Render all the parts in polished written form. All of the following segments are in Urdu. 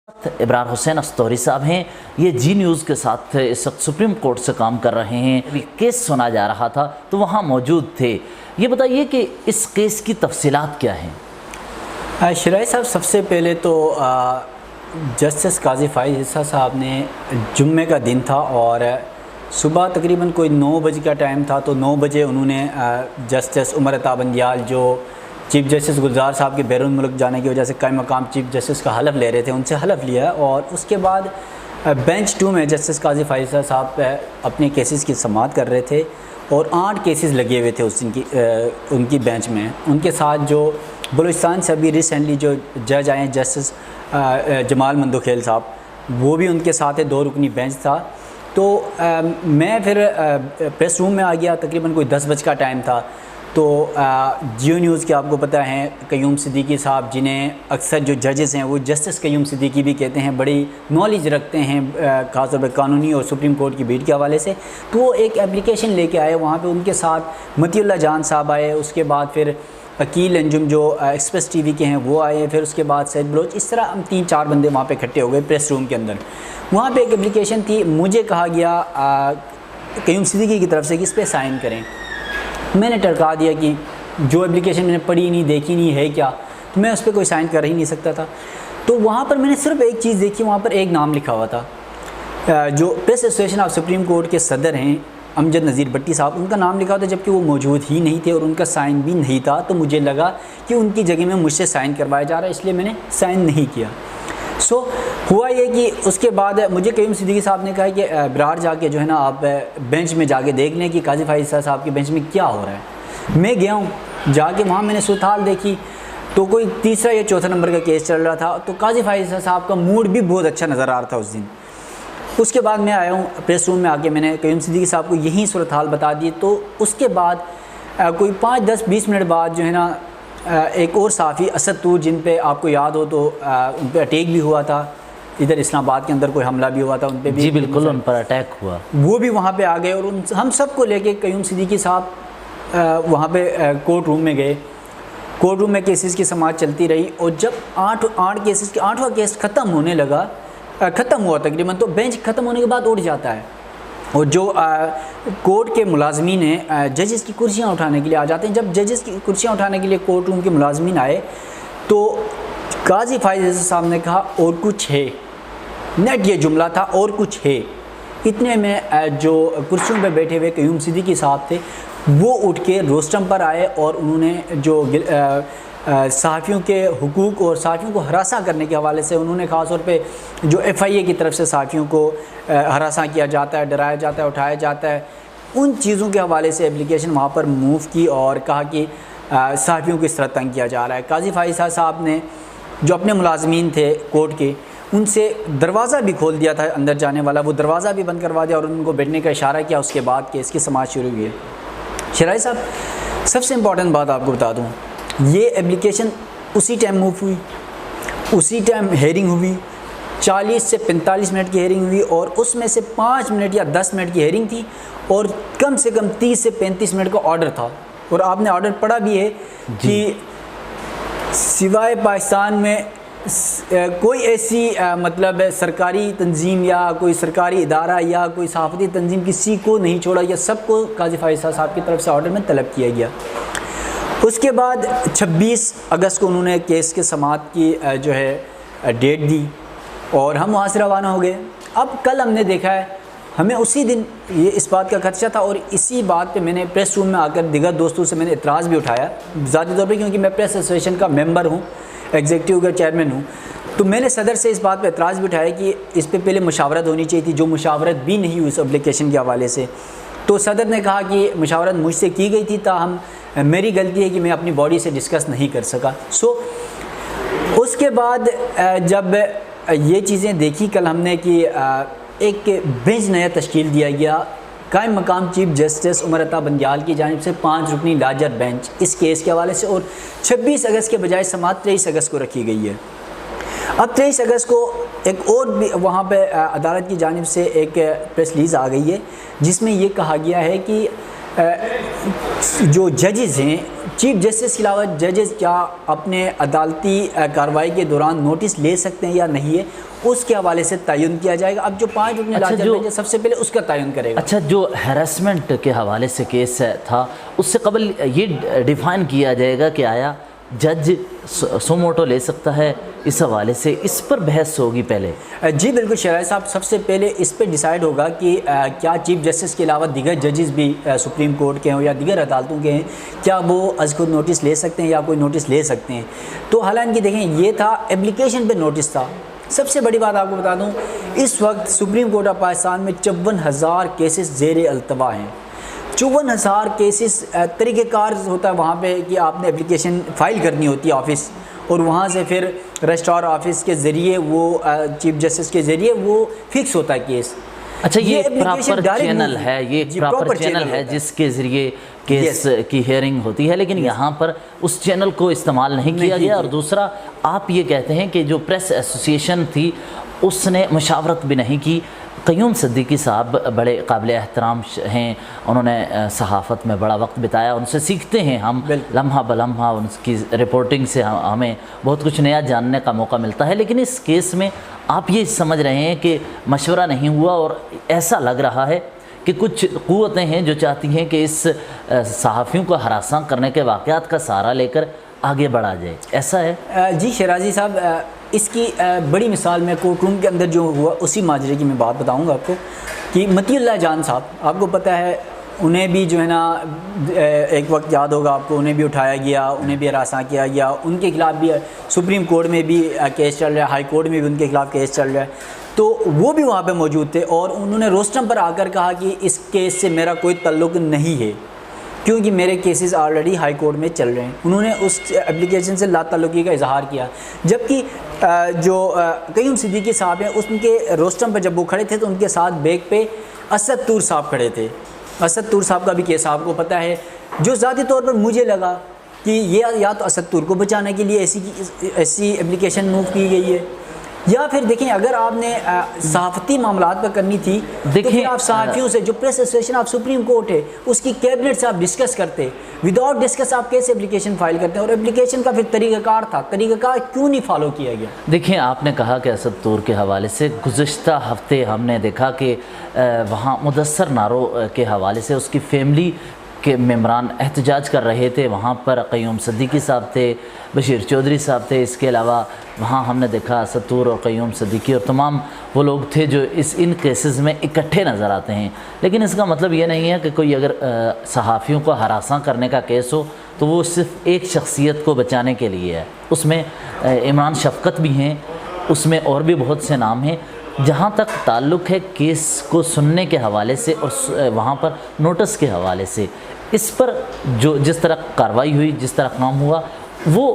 ابرار حسین استوری صاحب ہیں، یہ جی نیوز کے ساتھ اس وقت سپریم کورٹ سے کام کر رہے ہیں۔ ابھی کیس سنا جا رہا تھا تو وہاں موجود تھے، یہ بتائیے کہ اس کیس کی تفصیلات کیا ہیں؟ شرائع صاحب، سب سے پہلے تو جسٹس قاضی فائز عیسیٰ صاحب نے جمعے کا دن تھا اور صبح تقریباً کوئی 9 بجے کا ٹائم تھا، تو 9 بجے انہوں نے جسٹس عمر عطا بندیال جو چیف جسٹس گلزار صاحب کے بیرون ملک جانے کی وجہ سے قائم مقام چیف جسٹس کا حلف لے رہے تھے، ان سے حلف لیا، اور اس کے بعد بینچ 2 میں جسٹس قاضی فائز عیسیٰ صاحب اپنے کیسز کی سماعت کر رہے تھے، اور 8 کیسز لگے ہوئے تھے اس دن کی ان کی بینچ میں۔ ان کے ساتھ جو بلوچستان سے ابھی ریسنٹلی جو جج آئے ہیں جسٹس جمال مندوخیل صاحب، وہ بھی ان کے ساتھ 2 رکنی بینچ تھا۔ تو میں پھر پریس روم میں آ گیا، تقریباً کوئی 10 بجے کا ٹائم تھا۔ تو جیو نیوز کے آپ کو پتہ ہیں قیوم صدیقی صاحب، جنہیں اکثر جو ججز ہیں وہ جسٹس قیوم صدیقی بھی کہتے ہیں، بڑی نالج رکھتے ہیں خاص طور پہ قانونی اور سپریم کورٹ کی بیٹ کے حوالے سے، تو وہ ایک اپلیکیشن لے کے آئے۔ وہاں پہ ان کے ساتھ متی اللہ جان صاحب آئے، اس کے بعد پھر عقیل انجم جو ایکسپریس ٹی وی کے ہیں وہ آئے، پھر اس کے بعد سید بلوچ، اس طرح ہم 3-4 بندے وہاں پہ اکٹھے ہو گئے پریس روم کے اندر۔ وہاں پہ ایک اپلیکیشن تھی، مجھے کہا گیا قیوم صدیقی کی طرف سے کہ اس پہ سائن کریں۔ میں نے ٹرکا دیا کہ جو اپلیکیشن میں نے پڑھی نہیں، دیکھی نہیں ہے کیا، تو میں اس پہ کوئی سائن کر ہی نہیں سکتا تھا۔ تو وہاں پر میں نے صرف ایک چیز دیکھی، وہاں پر ایک نام لکھا ہوا تھا، جو press association of supreme court کے صدر ہیں امجد نذیر بٹی صاحب، ان کا نام لکھا ہوتا، جبکہ وہ موجود ہی نہیں تھے اور ان کا سائن بھی نہیں تھا۔ تو مجھے لگا کہ ان کی جگہ میں مجھ سے سائن کروایا جا رہا ہے، اس لیے میں نے سائن نہیں کیا۔ ہوا یہ کہ اس کے بعد مجھے قیوم صدیقی صاحب نے کہا کہ برار جا کے جو ہے نا آپ بینچ میں جا کے دیکھ لیں کہ قاضی فائز عیسیٰ صاحب کے بینچ میں کیا ہو رہا ہے۔ میں گیا ہوں، جا کے وہاں میں نے صورتحال دیکھی، تو کوئی 3 یا 4 نمبر کا کیس چل رہا تھا، تو قاضی فائز عیسیٰ صاحب کا موڈ بھی بہت اچھا نظر آ رہا تھا اس دن۔ اس کے بعد میں آیا ہوں پریس روم میں، آ کے میں نے قیوم صدیقی صاحب کو یہی صورتحال بتا دی۔ تو اس کے بعد کوئی 5, 10, 20 منٹ بعد جو ہے نا ایک اور صحافی اسد طور، جن پہ آپ کو یاد ہو تو ان پہ اٹیک بھی ہوا تھا، ادھر اسلام آباد کے اندر کوئی حملہ بھی ہوا تھا، ان پہ بھی، جی بالکل، ان پر اٹیک ہوا، وہ بھی وہاں پہ آ گئے، اور ہم سب کو لے کے قیوم صدیقی صاحب وہاں پہ کورٹ روم میں گئے۔ کورٹ روم میں کیسز کی سماعت چلتی رہی، اور جب 8 کیسز کے 8واں کیس ختم ہونے لگا، ختم ہوا تقریباً، تو بینچ ختم ہونے کے بعد اٹھ جاتا ہے، اور جو کورٹ کے ملازمین ہیں ججز کی کرسیاں اٹھانے کے لیے آ جاتے ہیں۔ جب ججز کی کرسیاں اٹھانے کے لیے کورٹ روم کے ملازمین آئے، تو قاضی فائز عیسیٰ صاحب نے کہا اور کچھ ہے، نیٹ یہ جملہ تھا، اور کچھ ہے۔ اتنے میں جو کرسیوں پہ بیٹھے ہوئے قیوم صدیقی صاحب تھے، وہ اٹھ کے روسٹم پر آئے، اور انہوں نے جو صحافیوں کے حقوق اور صحافیوں کو ہراساں کرنے کے حوالے سے، انہوں نے خاص طور پہ جو FIA کی طرف سے صحافیوں کو ہراساں کیا جاتا ہے، ڈرایا جاتا ہے، اٹھایا جاتا ہے، ان چیزوں کے حوالے سے اپلیکیشن وہاں پر موو کی، اور کہا کہ صحافیوں کو اس طرح تنگ کیا جا رہا ہے۔ قاضی فائز صاحب نے جو اپنے ملازمین تھے کورٹ کے، ان سے دروازہ بھی کھول دیا تھا اندر جانے والا، وہ دروازہ بھی بند کروا دیا اور ان کو بیٹھنے کا اشارہ کیا۔ اس کے بعد کیس کی سماعت شروع ہوئی ہے۔ شرائع صاحب، سب سے امپورٹنٹ بات آپ کو بتا دوں، یہ اپلیکیشن اسی ٹائم موو ہوئی، اسی ٹائم ہیئرنگ ہوئی، 40 سے 45 منٹ کی ہیئرنگ ہوئی، اور اس میں سے 5 منٹ یا 10 منٹ کی ہیئرنگ تھی، اور کم سے کم 30 سے 35 منٹ کا آرڈر تھا۔ اور آپ نے آرڈر پڑھا بھی ہے کہ سوائے پاکستان میں کوئی ایسی مطلب سرکاری تنظیم یا کوئی سرکاری ادارہ یا کوئی صحافتی تنظیم کسی کو نہیں چھوڑا، یا سب کو قاضی فائز صاحب کی طرف سے آرڈر میں طلب کیا گیا۔ اس کے بعد 26 اگست کو انہوں نے کیس کے سماعت کی جو ہے ڈیٹ دی، اور ہم وہاں سے روانہ ہو گئے۔ اب کل ہم نے دیکھا ہے، ہمیں اسی دن یہ اس بات کا خدشہ تھا، اور اسی بات پہ میں نے پریس روم میں آ کر دیگر دوستوں سے میں نے اعتراض بھی اٹھایا، ذاتی طور پہ کیونکہ میں پریس ایسوسیشن کا ممبر ہوں، ایگزیکٹو کا چیئرمین ہوں، تو میں نے صدر سے اس بات پہ اعتراض بھی اٹھایا کہ اس پہ پہلے مشاورت ہونی چاہیے تھی، جو مشاورت بھی نہیں ہوئی اس اپلیکیشن کے حوالے سے۔ تو صدر نے کہا کہ مشاورت مجھ سے کی گئی تھی، تاہم میری غلطی ہے کہ میں اپنی باڈی سے ڈسکس نہیں کر سکا۔ اس کے بعد جب یہ چیزیں دیکھی کل ہم نے کہ ایک بینچ نیا تشکیل دیا گیا قائم مقام چیف جسٹس عمر عطا بندیال کی جانب سے 5 رکنی لارجر بینچ اس کیس کے حوالے سے، اور 26 اگست کے بجائے سماعت 23 اگست کو رکھی گئی ہے۔ اب 23 اگست کو ایک اور بھی وہاں پہ عدالت کی جانب سے ایک پریس ریلیز آ گئی ہے، جس میں یہ کہا گیا ہے کہ جو ججز ہیں چیف جسٹس کے علاوہ ججز کیا اپنے عدالتی کارروائی کے دوران نوٹس لے سکتے ہیں یا نہیں ہے، اس کے حوالے سے تعین کیا جائے گا۔ اب جو 5 رکن لاجا بینچ سب سے پہلے اس کا تعین کرے گا۔ اچھا، جو ہیراسمنٹ کے حوالے سے کیس تھا اس سے قبل یہ ڈیفائن کیا جائے گا کہ آیا جج سو موٹو لے سکتا ہے، اس حوالے سے اس پر بحث ہوگی پہلے؟ جی بالکل شہراز صاحب، سب سے پہلے اس پہ ڈیسائیڈ ہوگا کہ کیا چیف جسٹس کے علاوہ دیگر ججز بھی سپریم کورٹ کے ہوں یا دیگر عدالتوں کے ہیں، کیا وہ از خود نوٹس لے سکتے ہیں یا کوئی نوٹس لے سکتے ہیں۔ تو حالانکہ دیکھیں یہ تھا اپلیکیشن پہ نوٹس تھا۔ سب سے بڑی بات آپ کو بتا دوں، اس وقت سپریم کورٹ آف پاکستان میں 54,000 کیسز زیر التوا ہیں۔ 54,000 کیسز، طریقہ کار ہوتا ہے وہاں پہ کہ آپ نے اپلیکیشن فائل کرنی ہوتی ہے آفس، اور وہاں سے پھر رجسٹرار آفس کے ذریعے وہ چیف جسٹس کے ذریعے وہ فکس ہوتا ہے کیس۔ اچھا، یہ پراپر چینل ہے، یہ پراپر چینل ہے جس کے ذریعے کیس کی ہیئرنگ ہوتی ہے، لیکن یہاں پر اس چینل کو استعمال نہیں کیا گیا۔ اور دوسرا، آپ یہ کہتے ہیں کہ جو پریس ایسوسی ایشن تھی اس نے مشاورت بھی نہیں کی۔ قیوم صدیقی صاحب بڑے قابل احترام ہیں، انہوں نے صحافت میں بڑا وقت بتایا، ان سے سیکھتے ہیں ہم لمحہ بلمحہ، ان کی رپورٹنگ سے ہمیں بہت کچھ نیا جاننے کا موقع ملتا ہے۔ لیکن اس کیس میں آپ یہ سمجھ رہے ہیں کہ مشورہ نہیں ہوا، اور ایسا لگ رہا ہے کہ کچھ قوتیں ہیں جو چاہتی ہیں کہ اس صحافیوں کو ہراساں کرنے کے واقعات کا سہارا لے کر آگے بڑھا جائے، ایسا ہے؟ جی شیرازی صاحب، اس کی بڑی مثال میں کورٹ روم کے اندر جو ہوا اسی ماجرے کی میں بات بتاؤں گا آپ کو، کہ متی اللہ جان صاحب، آپ کو پتہ ہے انہیں بھی جو ہے نا ایک وقت یاد ہوگا آپ کو، انہیں بھی اٹھایا گیا، انہیں بھی ہراساں کیا گیا، ان کے خلاف بھی سپریم کورٹ میں بھی کیس چل رہا ہے، ہائی کورٹ میں بھی ان کے خلاف کیس چل رہا ہے، تو وہ بھی وہاں پہ موجود تھے، اور انہوں نے روسٹم پر آ کر کہا کہ اس کیس سے میرا کوئی تعلق نہیں ہے کیونکہ میرے کیسز آلریڈی ہائی کورٹ میں چل رہے ہیں۔ انہوں نے اس اپلیکیشن سے لا تعلقی کا اظہار کیا، جبکہ جو قیوم صدیقی صاحب ہیں اس کے روسٹم پہ جب وہ کھڑے تھے تو ان کے ساتھ بیک پہ اسد طور صاحب کھڑے تھے۔ اسد طور صاحب کا بھی کیس آپ کو پتہ ہے، جو ذاتی طور پر مجھے لگا کہ یہ یا تو اسد طور کو بچانے کے لیے ایسی اپلیکیشن موو کی گئی ہے، یا پھر دیکھیں اگر آپ نے صحافتی معاملات پر کرنی تھی تو پھر آپ صحافیوں سے، جو press association of supreme court ہے اس کی کیبنٹ سے آپ ڈسکس کرتے، وداؤٹ ڈسکس آپ کیسے اپلیکیشن فائل کرتے ہیں، اور اپلیکیشن کا پھر طریقہ کار تھا، طریقہ کار کیوں نہیں فالو کیا گیا؟ دیکھیں، آپ نے کہا کہ اسد طور کے حوالے سے گزشتہ ہفتے ہم نے دیکھا کہ وہاں مدثر نارو کے حوالے سے اس کی فیملی کے ممبران احتجاج کر رہے تھے، وہاں پر قیوم صدیقی صاحب تھے، بشیر چودھری صاحب تھے، اس کے علاوہ وہاں ہم نے دیکھا اسد طور اور قیوم صدیقی اور تمام وہ لوگ تھے جو ان کیسز میں اکٹھے نظر آتے ہیں۔ لیکن اس کا مطلب یہ نہیں ہے کہ کوئی اگر صحافیوں کو ہراساں کرنے کا کیس ہو تو وہ صرف ایک شخصیت کو بچانے کے لیے ہے، اس میں عمران شفقت بھی ہیں، اس میں اور بھی بہت سے نام ہیں۔ جہاں تک تعلق ہے کیس کو سننے کے حوالے سے اور وہاں پر نوٹس کے حوالے سے، اس پر جس طرح کارروائی ہوئی، جس طرح کام ہوا، وہ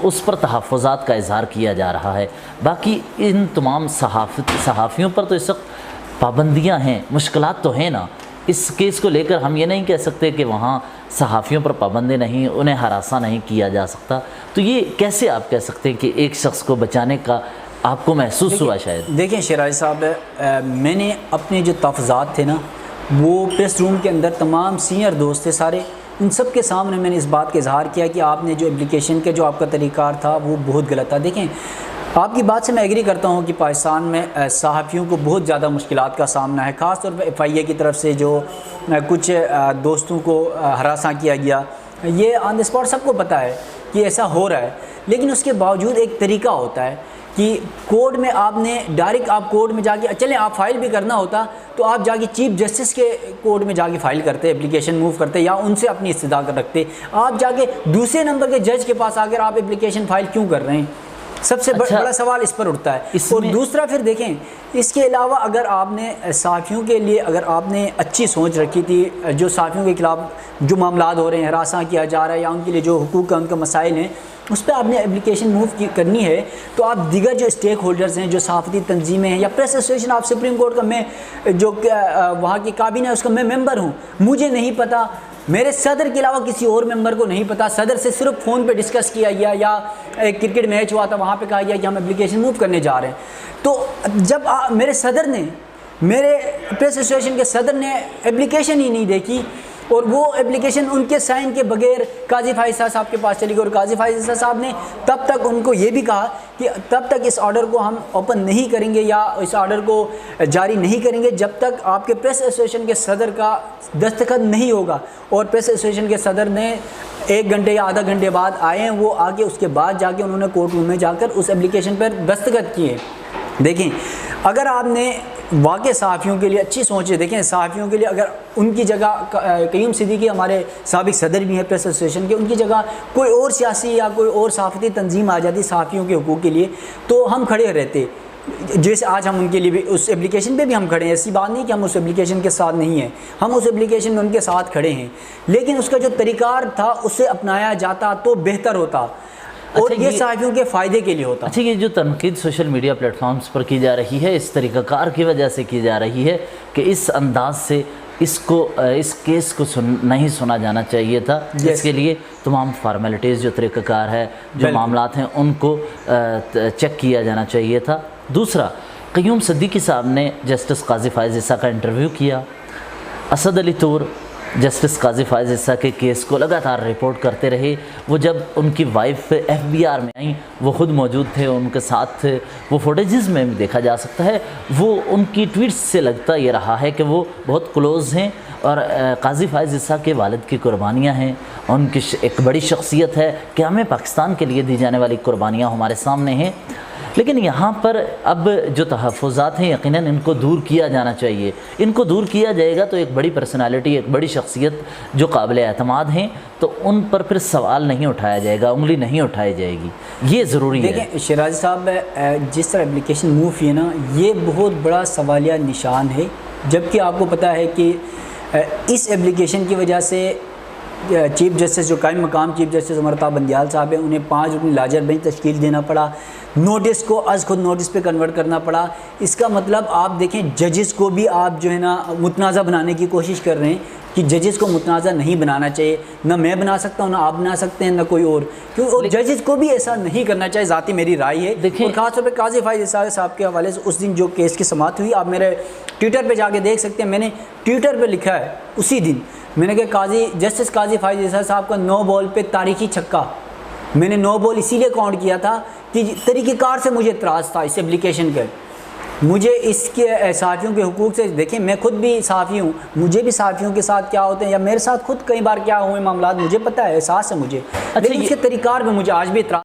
اس پر تحفظات کا اظہار کیا جا رہا ہے۔ باقی ان تمام صحافیوں پر تو اس وقت پابندیاں ہیں، مشکلات تو ہیں نا۔ اس کیس کو لے کر ہم یہ نہیں کہہ سکتے کہ وہاں صحافیوں پر پابندی نہیں، انہیں ہراساں نہیں کیا جا سکتا۔ تو یہ کیسے آپ کہہ سکتے ہیں کہ ایک شخص کو بچانے کا آپ کو محسوس ہوا؟ شاید دیکھیں شیراز صاحب، میں نے اپنے جو تحفظات تھے نا وہ پریس روم کے اندر تمام سینئر دوست تھے سارے، ان سب کے سامنے میں نے اس بات کا اظہار کیا کہ آپ نے جو اپلیکیشن کے جو آپ کا طریقہ کار تھا وہ بہت غلط تھا۔ دیکھیں، آپ کی بات سے میں ایگری کرتا ہوں کہ پاکستان میں صحافیوں کو بہت زیادہ مشکلات کا سامنا ہے، خاص طور پہ FIA کی طرف سے جو کچھ دوستوں کو ہراساں کیا گیا، یہ آن دا اسپاٹ سب کو پتہ ہے کہ ایسا ہو رہا ہے، لیکن اس کے باوجود ایک طریقہ ہوتا ہے کہ کورٹ میں آپ نے ڈائریکٹ آپ کورٹ میں جا کے، چلیں آپ فائل بھی کرنا ہوتا تو آپ جا کے چیف جسٹس کے کورٹ میں جا کے فائل کرتے، اپلیکیشن موو کرتے، یا ان سے اپنی استدعا رکھتے۔ آپ جا کے دوسرے نمبر کے جج کے پاس آ کر آپ اپلیکیشن فائل کیوں کر رہے ہیں؟ سب سے بڑا سوال اس پر اٹھتا ہے۔ اور دوسرا پھر دیکھیں، اس کے علاوہ اگر آپ نے صحافیوں کے لیے اگر آپ نے اچھی سوچ رکھی تھی، جو صحافیوں کے خلاف جو معاملات ہو رہے ہیں، ہراساں کیا جا رہا ہے، یا ان کے لیے جو حقوق کا ان کا مسائل ہیں، اس پہ آپ نے اپلیکیشن موو کرنی ہے، تو آپ دیگر جو اسٹیک ہولڈرز ہیں، جو صحافتی تنظیمیں ہیں، یا press association of supreme court کا میں جو وہاں کی کابینہ ہے اس کا میں ممبر ہوں، مجھے نہیں پتہ، میرے صدر کے علاوہ کسی اور ممبر کو نہیں پتہ، صدر سے صرف فون پہ ڈسکس کیا گیا، یا ایک کرکٹ میچ ہوا تھا وہاں پہ کہا گیا کہ ہم اپلیکیشن موو کرنے جا رہے ہیں۔ تو جب میرے صدر نے، میرے پریس ایسوسیشن کے صدر نے اپلیکیشن ہی نہیں دیکھی، اور وہ اپلیکیشن ان کے سائن کے بغیر قاضی فائز صاحب کے پاس چلی گئی، اور قاضی فائز صاحب نے تب تک ان کو یہ بھی کہا کہ تب تک اس آرڈر کو ہم اوپن نہیں کریں گے یا اس آرڈر کو جاری نہیں کریں گے جب تک آپ کے پریس ایسوسیشن کے صدر کا دستخط نہیں ہوگا۔ اور پریس ایسوسیشن کے صدر نے 1 گھنٹے یا آدھا گھنٹے بعد آئے ہیں، وہ آگے اس کے بعد جا کے انہوں نے کورٹ روم میں جا کر اس اپلیکیشن پر دستخط کیے۔ دیکھیں اگر آپ نے واقع صحافیوں کے لیے اچھی سوچ ہے، دیکھیں صحافیوں کے لیے اگر ان کی جگہ قیوم صدیقی ہمارے سابق صدر بھی ہیں پریس ایسوسیشن کے، ان کی جگہ کوئی اور سیاسی یا کوئی اور صحافتی تنظیم آ جاتی صحافیوں کے حقوق کے لیے تو ہم کھڑے رہتے، جیسے آج ہم ان کے لیے بھی اس اپلیکیشن پہ بھی ہم کھڑے ہیں۔ ایسی بات نہیں کہ ہم اس اپلیکیشن کے ساتھ نہیں ہیں، ہم اس اپلیکیشن میں ان کے ساتھ کھڑے ہیں، لیکن اس کا جو طریقہ کار تھا اسے اپنایا جاتا تو بہتر ہوتا اور یہ صحافیوں کے فائدے کے لیے ہوتا۔ اچھا، یہ جو تنقید سوشل میڈیا پلیٹ فارمز پر کی جا رہی ہے اس طریقہ کار کی وجہ سے کی جا رہی ہے کہ اس انداز سے اس کیس کو نہیں سنا جانا چاہیے تھا، جس کے لیے تمام فارمیلٹیز جو طریقہ کار ہے جو معاملات ہیں ان کو چیک کیا جانا چاہیے تھا۔ دوسرا، قیوم صدیقی صاحب نے جسٹس قاضی فائز عیسیٰ کا انٹرویو کیا، اسد علی طور جسٹس قاضی فائز عیسیٰ کے کیس کو لگاتار رپورٹ کرتے رہے۔ وہ جب ان کی وائف FBR میں آئیں وہ خود موجود تھے، ان کے ساتھ تھے، وہ فوٹیجز میں بھی دیکھا جا سکتا ہے۔ وہ ان کی ٹویٹس سے لگتا یہ رہا ہے کہ وہ بہت کلوز ہیں اور قاضی فائز عیسیٰ کے والد کی قربانیاں ہیں، ان کی ایک بڑی شخصیت ہے کہ ہمیں پاکستان کے لیے دی جانے والی قربانیاں ہمارے سامنے ہیں۔ لیکن یہاں پر اب جو تحفظات ہیں یقیناً ان کو دور کیا جانا چاہیے۔ ان کو دور کیا جائے گا تو ایک بڑی پرسنالٹی، ایک بڑی شخصیت جو قابل اعتماد ہیں تو ان پر پھر سوال نہیں اٹھایا جائے گا، انگلی نہیں اٹھائی جائے گی، یہ ضروری ہے۔ دیکھیں شیرازی صاحب، جس طرح اپلیکیشن موو ہوئی ہے نا، یہ بہت بڑا سوالیہ نشان ہے، جبکہ آپ کو پتہ ہے کہ اس اپلیکیشن کی وجہ سے چیف جسٹس جو قائم مقام چیف جسٹس امرتا بندیال صاحب ہیں انہیں 5 رکنی لارجر بینچ تشکیل دینا پڑا، نوٹس کو از خود نوٹس پہ کنورٹ کرنا پڑا۔ اس کا مطلب آپ دیکھیں ججز کو بھی آپ جو ہے نا متنازع بنانے کی کوشش کر رہے ہیں کہ ججز کو متنازع نہیں بنانا چاہیے، نہ میں بنا سکتا ہوں، نہ آپ بنا سکتے ہیں، نہ کوئی اور، اور ججز کو بھی ایسا نہیں کرنا چاہیے، ذاتی میری رائے ہے۔ اور خاص طور پہ قاضی فائز عیسیٰ صاحب کے حوالے سے اس دن جو کیس کی سماعت ہوئی، آپ میرے ٹویٹر پہ جا کے دیکھ سکتے ہیں، میں نے ٹویٹر پہ لکھا ہے اسی دن، میں نے کہا جسٹس قاضی فائز عیسیٰ صاحب کا 9 بال پہ تاریخی چھکا۔ میں نے 9 بال اسی لیے کاؤنٹ کیا تھا کہ طریقہ کار سے مجھے اعتراض تھا اس اپلیکیشن کے، مجھے اس کے صحافیوں کے حقوق سے، دیکھیں میں خود بھی صحافی ہوں، مجھے بھی صحافیوں کے ساتھ کیا ہوتے ہیں یا میرے ساتھ خود کئی بار کیا ہوئے معاملات مجھے پتہ ہے، احساس ہے مجھے، لیکن اس کے طریقہ کار پہ مجھے آج بھی اعتراض